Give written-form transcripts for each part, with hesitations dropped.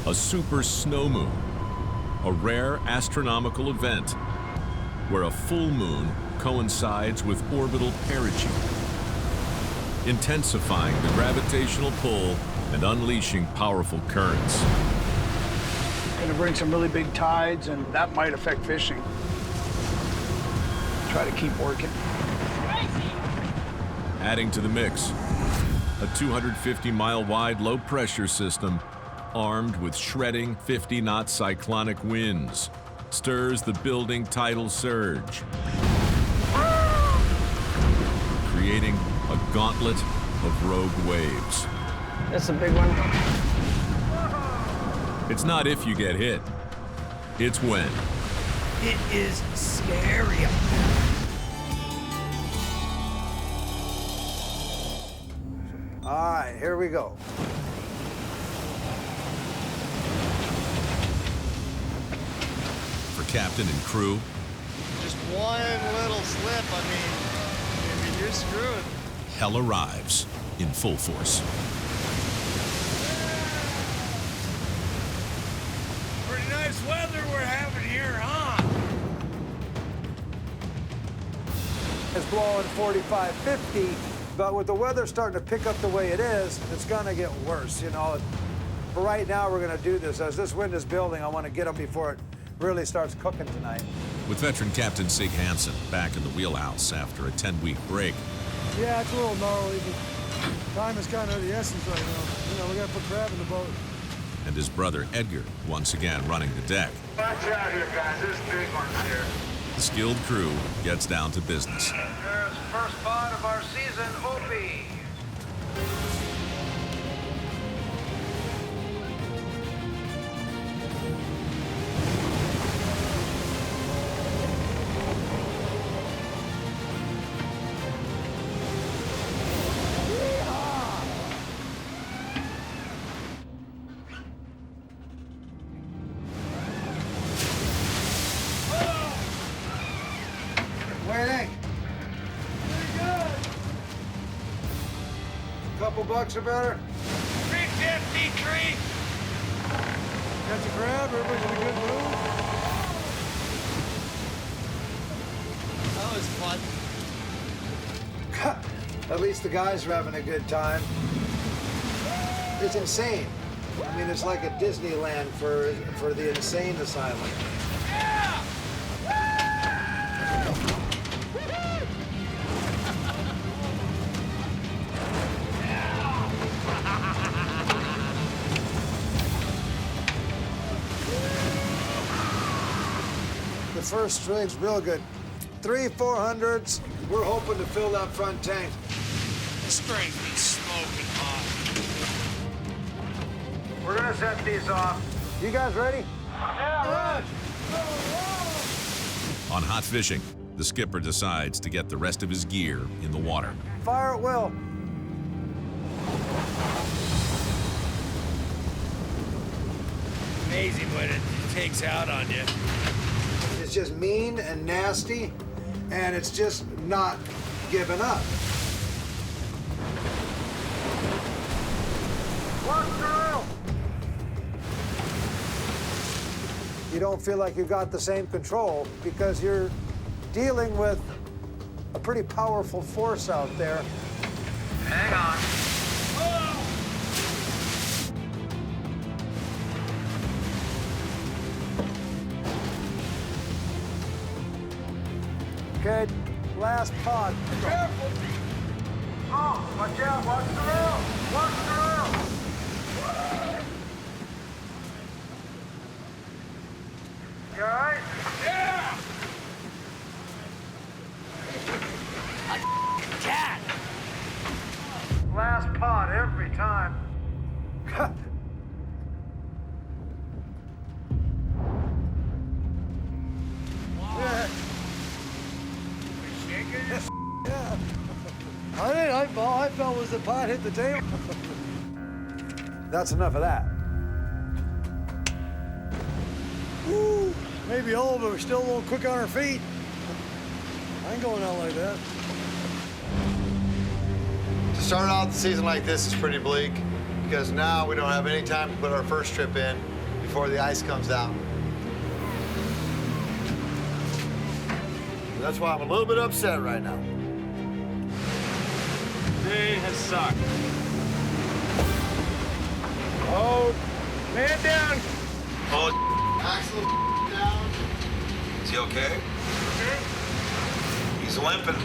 A super snow moon, a rare astronomical event where a full moon coincides with orbital perigee, intensifying the gravitational pull and unleashing powerful currents. Gonna bring some really big tides, and that might affect fishing. Try to keep working. Adding to the mix, a 250-mile-wide low-pressure system armed with shredding 50-knot cyclonic winds stirs the building tidal surge, creating a gauntlet of rogue waves. That's a big one. It's not if you get hit, it's when. It is scary up there. All right, here we go. For captain and crew, Just one little slip, I mean, you're screwed. hell arrives in full force. Pretty nice weather we're having here, huh? It's blowing 45, 50, but with the weather starting to pick up the way it is, it's gonna get worse, you know. But right now, we're gonna do this. As this wind is building, I wanna get them before it really starts cooking tonight. With veteran Captain Sig Hansen back in the wheelhouse after a 10-week break, Yeah, it's a little gnarly, but time is kind of the essence right now. You know, we got to put crab in the boat. and his brother Edgar once again running the deck, Watch out here, guys. There's big ones here. the skilled crew gets down to business. There's first spot of our season, Opie. What do you think? Couple bucks or better? 353. Catch a crab, everybody's in a good mood. That was fun. At least the guys are having a good time. It's insane. I mean, it's like a Disneyland for the insane asylum. The first rig's real good. 300-400s. We're hoping to fill that front tank. This thing's been smoking hot. We're gonna set these off. You guys ready? Yeah, On hot fishing, the skipper decides to get the rest of his gear in the water. Fire at will. Amazing what it takes out on you. It's just mean and nasty, and it's just not giving up. Watch through. You don't feel like you've got the same control because you're dealing with a pretty powerful force out there. Hang on. Okay, last pod. Careful. Oh, watch out. Watch the rail. Watch the rail. You all right? Yeah! Cat! Last pot every time. All I felt was the pot hit the table. That's enough of that. Woo! Maybe old, but we're still a little quick on our feet. I ain't going out like that. To start out the season like this is pretty bleak. because now we don't have any time to put our first trip in before the ice comes down. And that's why I'm a little bit upset right now. Day has sucked. Oh, man down. Oh, Axel down. Is he okay? He's limping.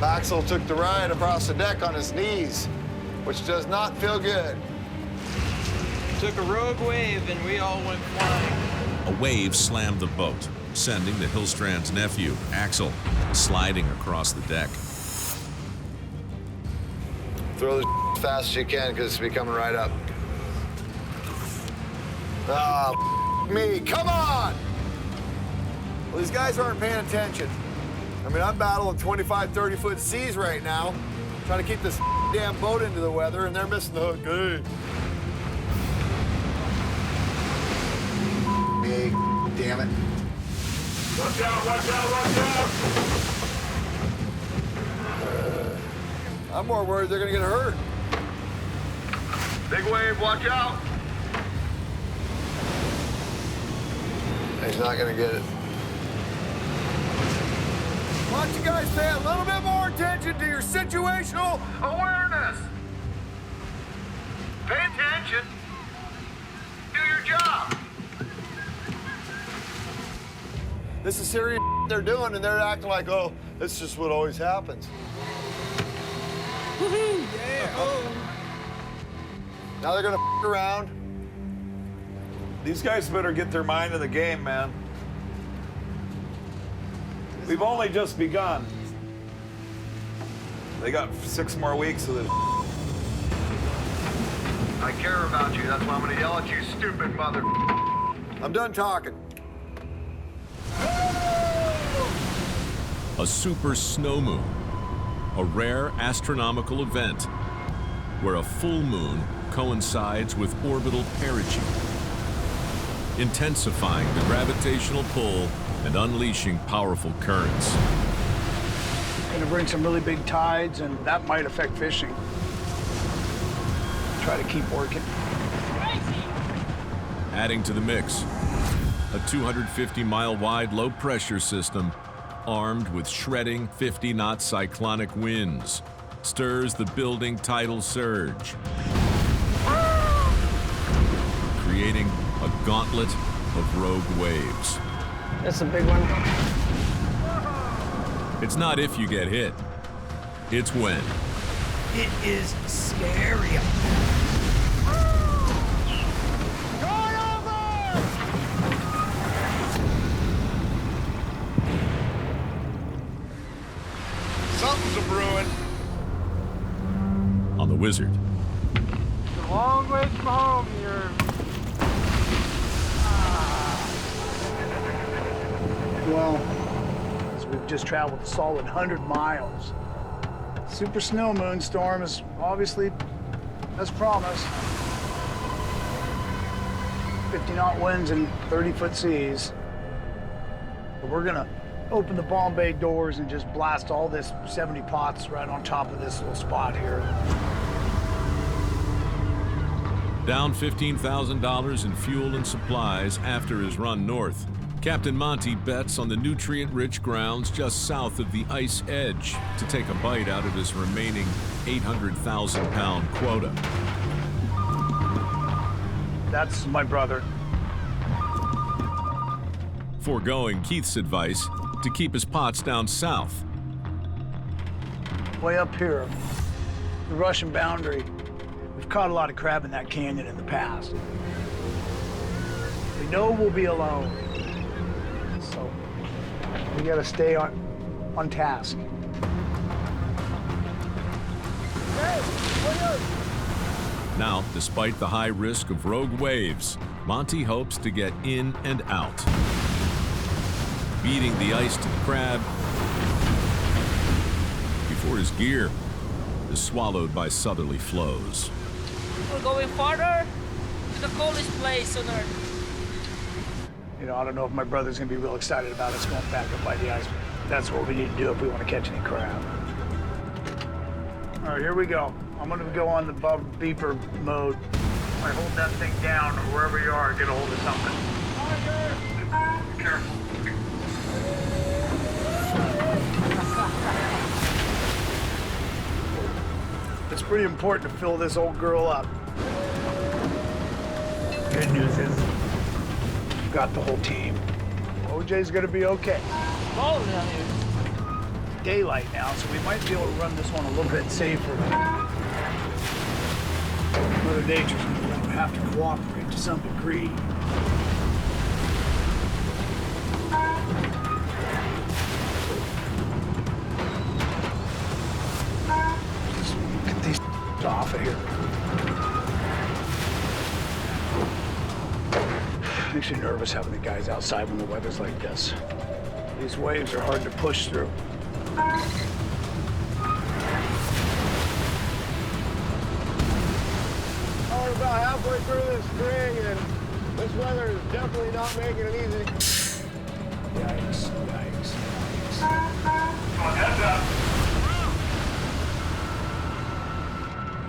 Axel took the ride across the deck on his knees, which does not feel good. Took a rogue wave and we all went flying. A wave slammed the boat, sending the Hillstrand's nephew, Axel, sliding across the deck. Throw the as fast as you can because it's be coming right up. Ah, me, come on! Well, these guys aren't paying attention. I mean, I'm battling 25, 30-foot seas right now, trying to keep this damn boat into the weather, and they're missing the hook. Hey. Hey, damn it. Watch out, watch out, watch out! I'm more worried they're gonna get hurt. Big wave, watch out! He's not gonna get it. Why don't you guys pay a little bit more attention to your situational Awareness! Pay attention. Do your job. This is serious they're doing, and they're acting like, oh, that's just what always happens. Woohoo! Yeah! Oh. Now they're gonna around. These guys better get their mind in the game, man. We've only just begun. They got 6 more weeks of this. I care about you. That's why I'm gonna yell at you, stupid mother. I'm done talking. A super snow moon, a rare astronomical event where a full moon coincides with orbital perigee, intensifying the gravitational pull and unleashing powerful currents. Gonna bring some really big tides, and that might affect fishing. Try to keep working. Adding to the mix, a 250-mile wide low-pressure system armed with shredding 50-knot cyclonic winds stirs the building tidal surge, creating a gauntlet of rogue waves. That's a big one. It's not if you get hit, it's when. It is scary. Something's a brewing. On the Wizard. It's a long way from home, you're... Well, as we've just traveled a solid 100 miles. Super snow moon storm is obviously as promised. 50-knot winds and 30-foot seas. But we're gonna open the bomb bay doors and just blast all this 70 pots right on top of this little spot here. Down $15,000 in fuel and supplies after his run north, Captain Monty bets on the nutrient-rich grounds just south of the ice edge to take a bite out of his remaining 800,000-pound quota. That's my brother. Foregoing Keith's advice to keep his pots down south. Way up here, the Russian boundary. We've caught a lot of crab in that canyon in the past. We know we'll be alone. So we gotta stay on task. Now, despite the high risk of rogue waves, Monty hopes to get in and out, beating the ice to the crab before his gear is swallowed by southerly flows. We're going farther to the coldest place on Earth. You know, I don't know if my brother's gonna be real excited about us going back up by the ice. That's what we need to do if we want to catch any crab. All right, here we go. I'm gonna go on the beeper mode. I hold that thing down, or wherever you are, get a hold of something. Be careful. It's pretty important to fill this old girl up. Good news is, we've got the whole team. OJ's gonna be okay. Cold down here. Daylight now, so we might be able to run this one a little bit safer. Mother Nature's gonna have to cooperate to some degree. Just get these off of here. Makes you nervous having the guys outside when the weather's like this. These waves are hard to push through. We're about halfway through this string, and this weather is definitely not making it easy. Yikes, yikes, yikes. Come on, heads up.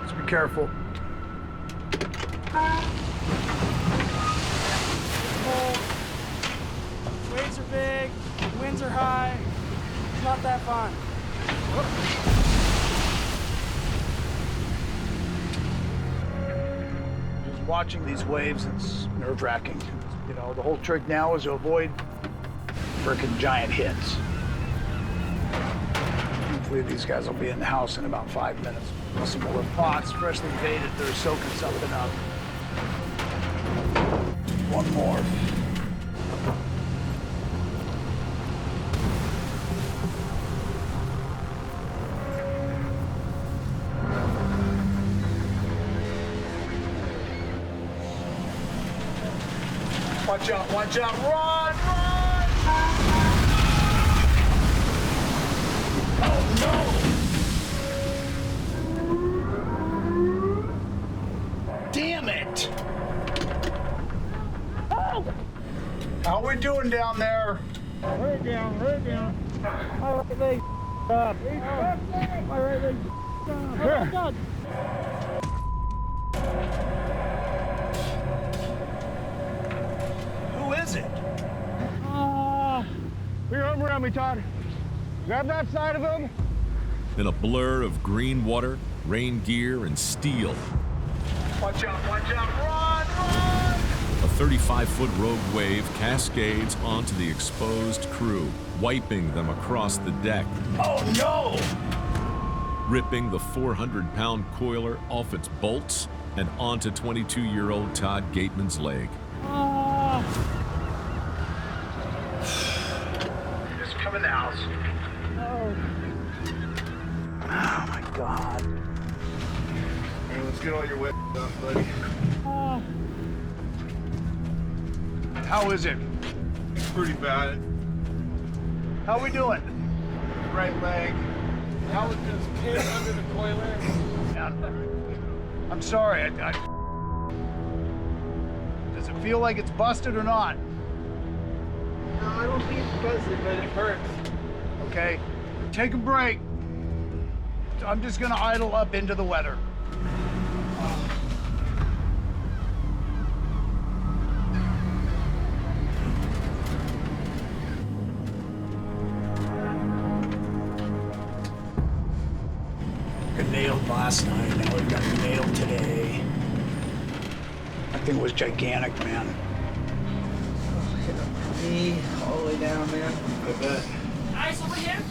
Let's be careful. Waves are big, winds are high. It's not that fun. Just watching these waves, it's nerve-wracking. You know, the whole trick now is to avoid frickin' giant hits. Hopefully these guys will be in the house in about 5 minutes. Some more pots, freshly baited, they're soaking something up. One more. Watch out, run! Oh no! Damn it! Oh! How we doing down there? We're down. My right leg up. My right leg up. Who is it? Put your arm around me, Todd. Grab that side of him. In a blur of green water, rain gear, and steel, Watch out, run! a 35-foot rogue wave cascades onto the exposed crew, wiping them across the deck, Oh no! ripping the 400-pound coiler off its bolts and onto 22-year-old Todd Gateman's leg. Just come in the house. Oh my God. Hey, let's get all your wet stuff, buddy. How is it? It's pretty bad. How we doing? Right leg. How is this kid under the coiler? I'm sorry. Does it feel like it's busted or not? No, I don't think it's busted, but it hurts. Okay, take a break. I'm just gonna idle up into the weather. Got nailed last night, now we got nailed today. That thing was gigantic, man. Knee all the way down, man. I bet. Ice over here.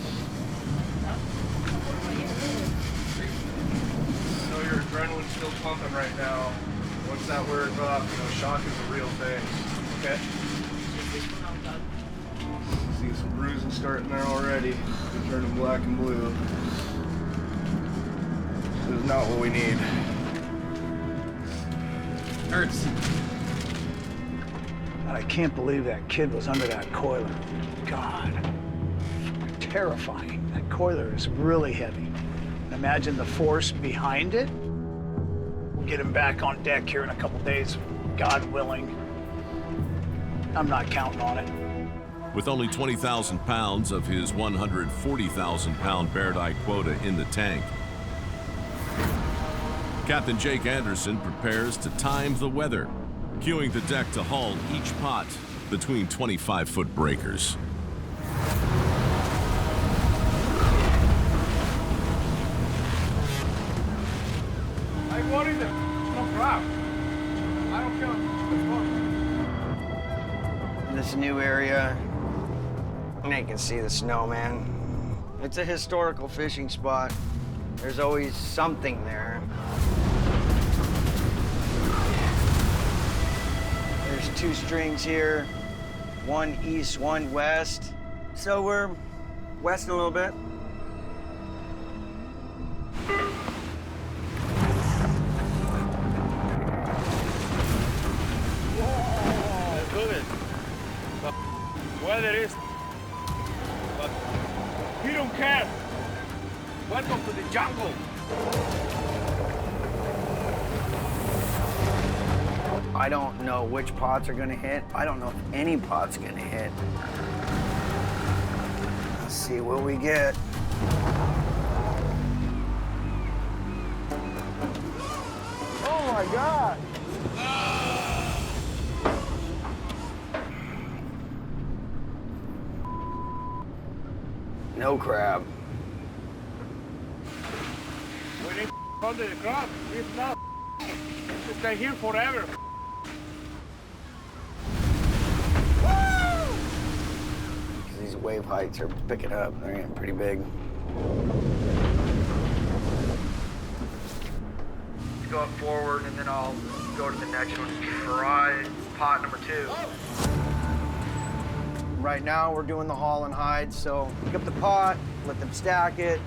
I know your adrenaline's still pumping right now. Once that wears off, shock is a real thing. Okay? See some bruising starting there already. They're turning black and blue. This is not what we need. Hurts. God, I can't believe that kid was under that coiler. God, terrifying. That coiler is really heavy. Imagine the force behind it. We'll get him back on deck here in a couple days, God willing. I'm not counting on it. With only 20,000 pounds of his 140,000-pound Bairdi quota in the tank, Captain Jake Anderson prepares to time the weather, cueing the deck to haul each pot between 25-foot breakers. Hey, what is it? No crap. I don't care. In this new area, you can see the snow, man. It's a historical fishing spot. There's always something there. There's 2 strings here, one east, one west. So we're west a little bit. Weather is, but we don't care. Welcome to the jungle. I don't know which pots are gonna hit. I don't know if any pot's gonna hit. Let's see what we get. Oh my God. No crab. We need under the crab. If not, we'll stay here forever. These wave heights are picking up. They're getting pretty big. Go up forward, and then I'll go to the next one. Try pot number 2. Right now, we're doing the haul and hide, so pick up the pot, let them stack it,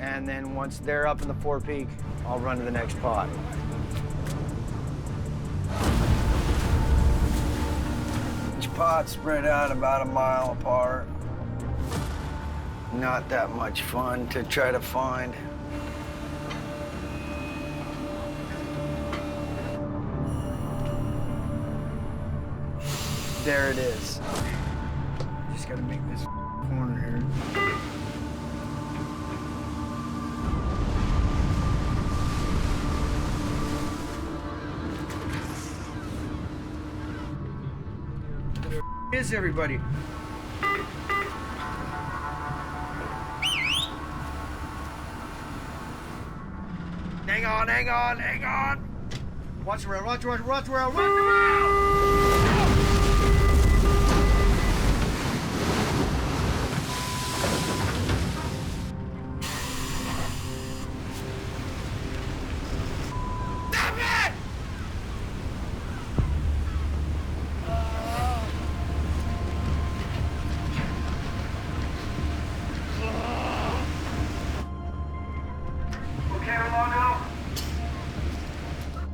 and then once they're up in the forepeak, I'll run to the next pot. Each pot's spread out about a mile apart. Not that much fun to try to find. There it is. Just gotta make this corner here. Where is everybody? Hang on, hang on, hang on! Watch around, watch around, watch around, watch around!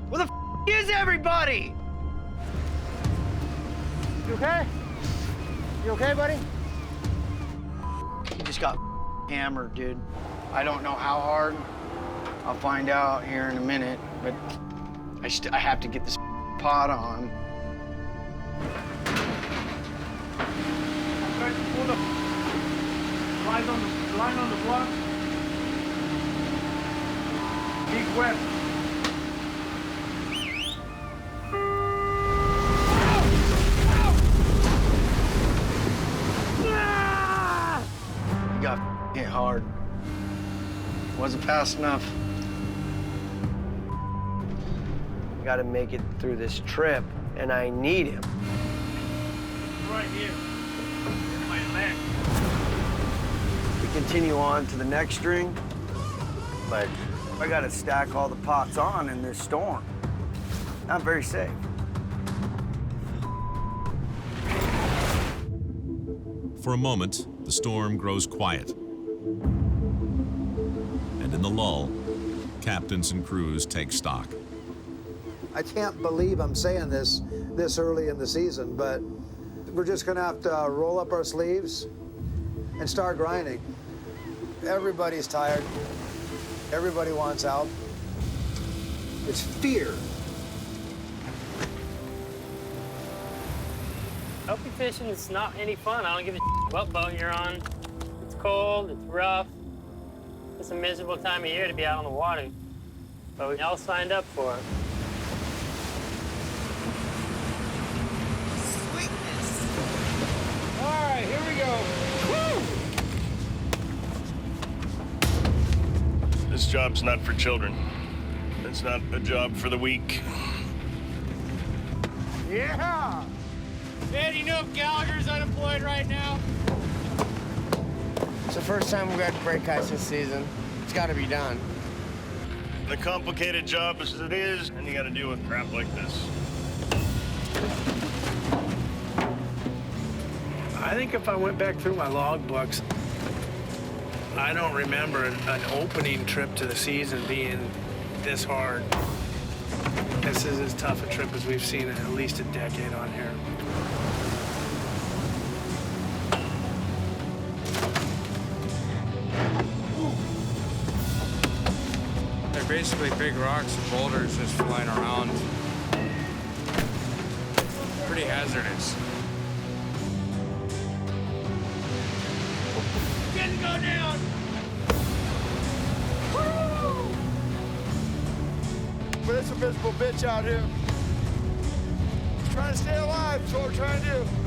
Where the is everybody? You okay? You okay, buddy? You just got hammered, dude. I don't know how hard. I'll find out here in a minute, but I have to get this pot on. Try to pull the line on the block. Big web. You got hit hard. Wasn't fast enough. I gotta make it through this trip, and I need him. Right here. In my leg. We continue on to the next string, but I gotta stack all the pots on in this storm. Not very safe. For a moment, the storm grows quiet. And in the lull, captains and crews take stock. I can't believe I'm saying this early in the season, but we're just gonna have to roll up our sleeves and start grinding. Everybody's tired. Everybody wants out. It's fear. Open fishing is not any fun. I don't give a what boat you're on. It's cold, it's rough. It's a miserable time of year to be out on the water. But we all signed up for it. All right, here we go. This job's not for children. It's not a job for the weak. Yeah. Man, you know Gallagher's unemployed right now? It's the first time we've had to break ice this season. It's got to be done. A complicated job as it is, and you gotta deal with crap like this. I think if I went back through my log books, I don't remember an opening trip to the season being this hard. This is as tough a trip as we've seen in at least a decade on here. They're basically big rocks and boulders just flying around. Pretty hazardous. Didn't go down! But it's a miserable bitch out here. Trying to stay alive, that's what we're trying to do.